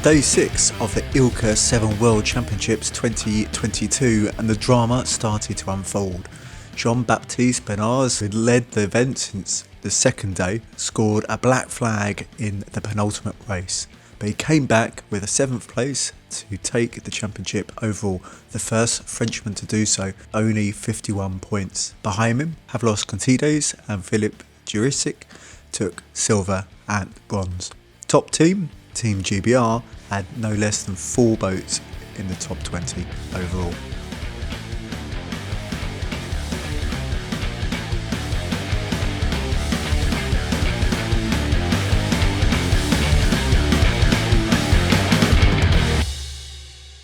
Day 6 of the ILCA 7 World Championships 2022 and the drama started to unfold. Jean-Baptiste Bernard, who led the event since the second day, scored a black flag in the penultimate race, but he came back with a 7th place to take the championship overall, the first Frenchman to do so, only 51 points. Behind him, Havlos Contides and Philippe Jurisic took silver and bronze. Top team, Team GBR, had no less than 4 boats in the top 20 overall.